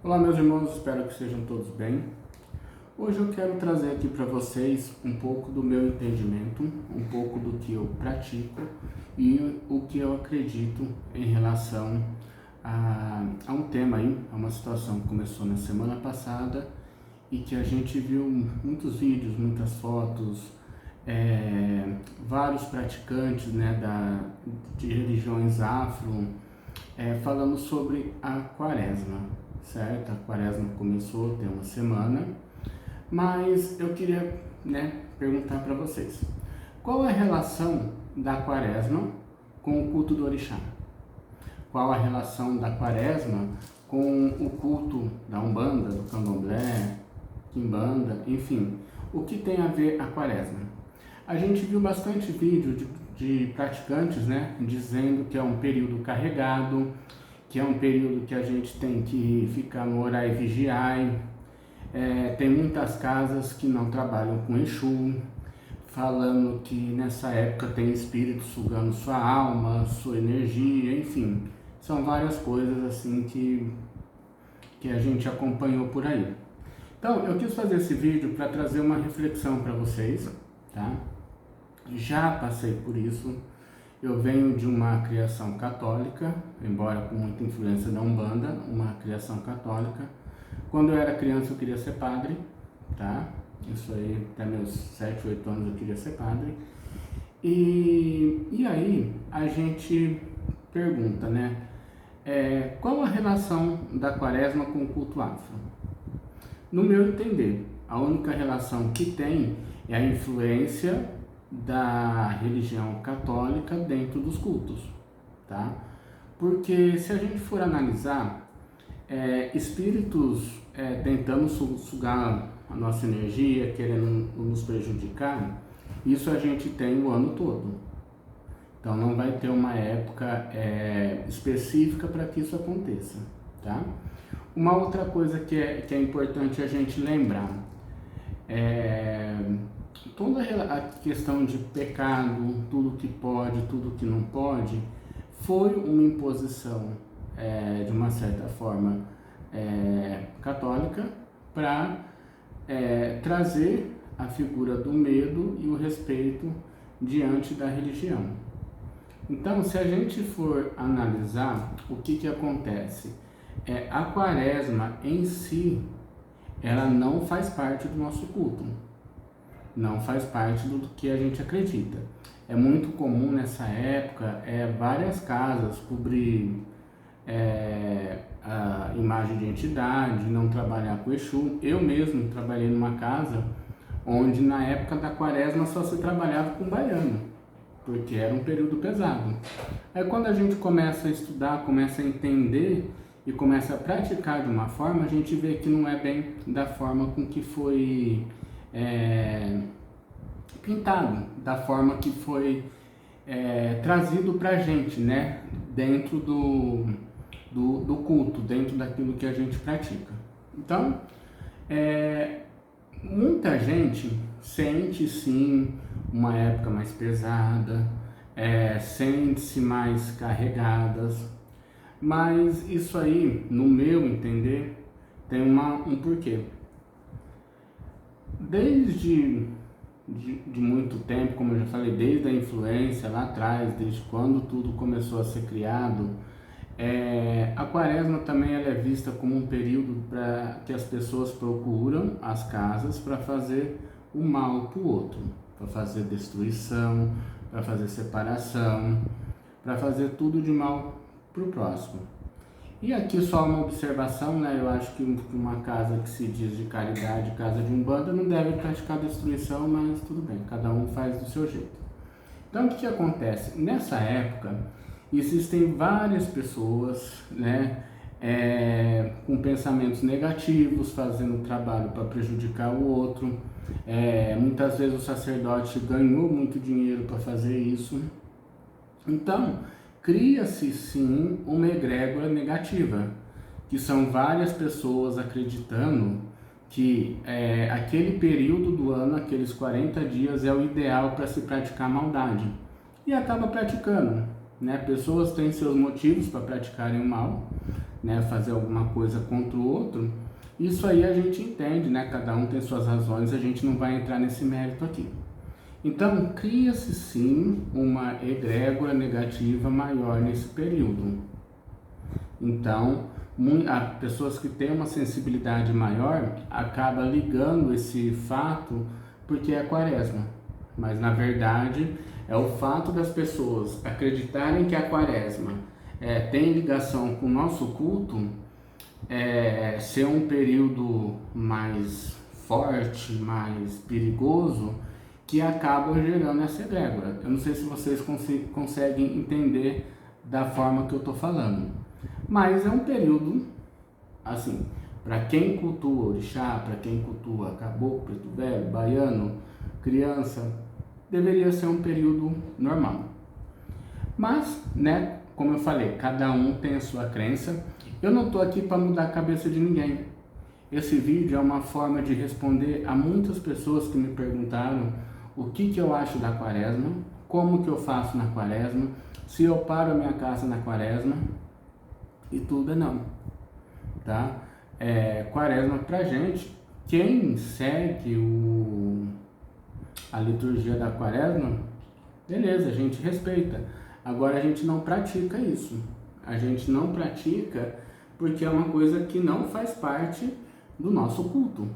Olá meus irmãos, espero que estejam todos bem. Hoje eu quero trazer aqui para vocês um pouco do meu entendimento, um pouco do que eu pratico e o que eu acredito em relação a um tema aí, a uma situação que começou na semana passada e que a gente viu muitos vídeos, muitas fotos, vários praticantes, né, de religiões afro, falando sobre a quaresma, certo? A quaresma começou tem uma semana, mas eu queria, perguntar para vocês, qual é a relação da quaresma com o culto do orixá? Qual a relação da quaresma com o culto da Umbanda, do Candomblé, Quimbanda, enfim, o que tem a ver a quaresma? A gente viu bastante vídeo de praticantes, né, dizendo que é um período carregado, que é um período que a gente tem que ficar no orar e vigiar. Tem muitas casas que não trabalham com Exu, falando que nessa época tem espírito sugando sua alma, sua energia, enfim. São várias coisas assim que a gente acompanhou por aí. Então, eu quis fazer esse vídeo para trazer uma reflexão para vocês, tá? Já passei por isso. Eu venho de uma criação católica, embora com muita influência da Umbanda, uma criação católica. Quando eu era criança eu queria ser padre, tá? Isso aí, até meus 7, 8 anos eu queria ser padre. E aí a gente pergunta, né? Qual a relação da quaresma com o culto afro? No meu entender, a única relação que tem é a influência da religião católica dentro dos cultos, tá? Porque se a gente for analisar, espíritos tentando sugar a nossa energia, querendo nos prejudicar, isso a gente tem o ano todo. Então não vai ter uma época específica para que isso aconteça, tá? Uma outra coisa que é importante a gente lembrar, toda a questão de pecado, tudo que pode, tudo que não pode, foi uma imposição, de uma certa forma, católica, para trazer a figura do medo e o respeito diante da religião. Então, se a gente for analisar o que acontece, a quaresma em si, ela não faz parte do nosso culto, não faz parte do que a gente acredita. É muito comum nessa época várias casas cobrir a imagem de entidade, não trabalhar com Exu. Eu mesmo trabalhei numa casa onde na época da quaresma só se trabalhava com baiano, porque era um período pesado. Aí quando a gente começa a estudar, começa a entender e começa a praticar de uma forma, a gente vê que não é bem da forma com que foi pintado, da forma que foi trazido pra gente, né? Dentro do culto, dentro daquilo que a gente pratica. Então, muita gente sente sim uma época mais pesada, sente-se mais carregadas, mas isso aí, no meu entender, tem um porquê. Desde de muito tempo, como eu já falei, desde a influência lá atrás, desde quando tudo começou a ser criado, a quaresma também ela é vista como um período para que as pessoas procuram as casas para fazer o mal para o outro, para fazer destruição, para fazer separação, para fazer tudo de mal para o próximo. E aqui só uma observação, né? Eu acho que uma casa que se diz de caridade, casa de Umbanda, não deve praticar destruição, mas tudo bem, cada um faz do seu jeito. Então o que acontece? Nessa época existem várias pessoas, né, com pensamentos negativos, fazendo trabalho para prejudicar o outro. Muitas vezes o sacerdote ganhou muito dinheiro para fazer isso. Então, cria-se sim uma egrégora negativa, que são várias pessoas acreditando que aquele período do ano, aqueles 40 dias, é o ideal para se praticar maldade. E acaba praticando, né? Pessoas têm seus motivos para praticarem o mal, né? Fazer alguma coisa contra o outro. Isso aí a gente entende, né? Cada um tem suas razões, a gente não vai entrar nesse mérito aqui. Então, cria-se sim uma egrégora negativa maior nesse período. Então, as pessoas que têm uma sensibilidade maior acabam ligando esse fato porque é quaresma. Mas, na verdade, é o fato das pessoas acreditarem que a quaresma tem ligação com o nosso culto, ser um período mais forte, mais perigoso, que acabam gerando essa egrégora. Eu não sei se vocês conseguem entender da forma que eu estou falando, mas é um período, assim, para quem cultua orixá, para quem cultua caboclo, preto velho, baiano, criança, deveria ser um período normal. Mas, né, como eu falei, cada um tem a sua crença. Eu não estou aqui para mudar a cabeça de ninguém. Esse vídeo é uma forma de responder a muitas pessoas que me perguntaram o que eu acho da quaresma, como que eu faço na quaresma, se eu paro a minha casa na quaresma, e tudo não, tá? Quaresma pra gente, quem segue a liturgia da quaresma, beleza, a gente respeita. Agora a gente não pratica isso. A gente não pratica porque é uma coisa que não faz parte do nosso culto.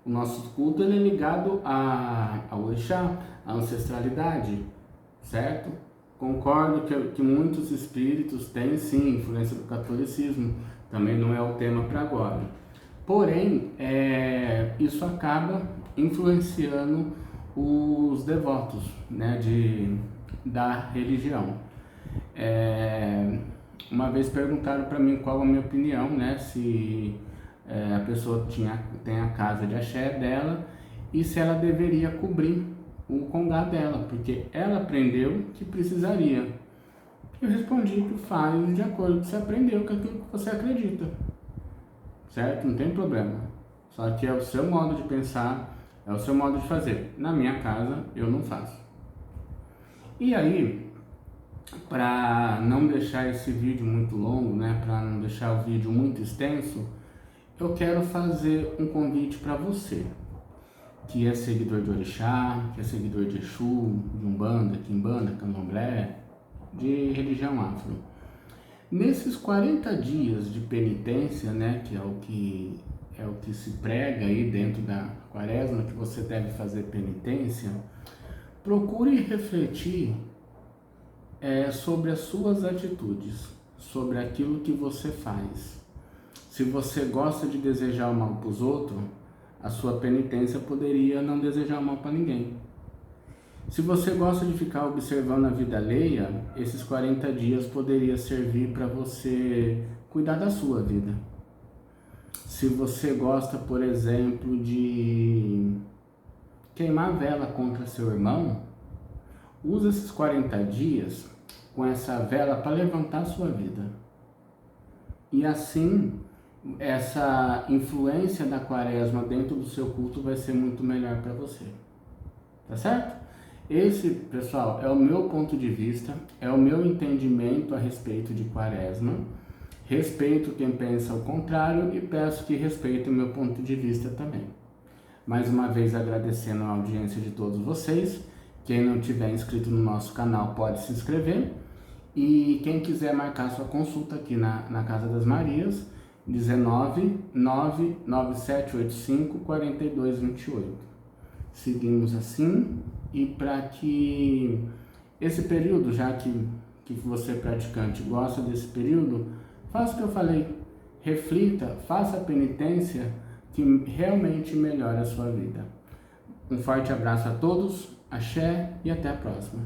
O nosso culto ele é ligado ao orixá, à ancestralidade, certo? Concordo que muitos espíritos têm sim influência do catolicismo, também não é o tema para agora. Porém, isso acaba influenciando os devotos, né, da religião. Uma vez perguntaram para mim qual a minha opinião, né, se a pessoa tem a casa de axé dela e se ela deveria cobrir o congá dela, porque ela aprendeu que precisaria. Eu respondi que faz de acordo com o que você aprendeu, com aquilo que você acredita, certo? Não tem problema, só que é o seu modo de pensar, é o seu modo de fazer. Na minha casa eu não faço. E aí, para não deixar esse vídeo muito longo, né, para não deixar o vídeo muito extenso, eu quero fazer um convite para você, que é seguidor de orixá, que é seguidor de Exu, de Umbanda, Quimbanda, Candomblé, de religião afro. Nesses 40 dias de penitência, né, que é o que se prega aí dentro da quaresma, que você deve fazer penitência, procure refletir sobre as suas atitudes, sobre aquilo que você faz. Se você gosta de desejar o mal para os outros, a sua penitência poderia não desejar o mal para ninguém. Se você gosta de ficar observando a vida alheia, esses 40 dias poderia servir para você cuidar da sua vida. Se você gosta, por exemplo, de queimar vela contra seu irmão, use esses 40 dias com essa vela para levantar a sua vida. E assim, essa influência da quaresma dentro do seu culto vai ser muito melhor para você. Tá certo? Esse, pessoal, é o meu ponto de vista, é o meu entendimento a respeito de quaresma. Respeito quem pensa o contrário e peço que respeitem o meu ponto de vista também. Mais uma vez agradecendo a audiência de todos vocês. Quem não tiver inscrito no nosso canal pode se inscrever. E quem quiser marcar sua consulta aqui na Casa das Marias, 19 99785 4228. Seguimos assim, e para que esse período, já que você praticante gosta desse período, faça o que eu falei, reflita, faça a penitência que realmente melhora a sua vida. Um forte abraço a todos, axé e até a próxima.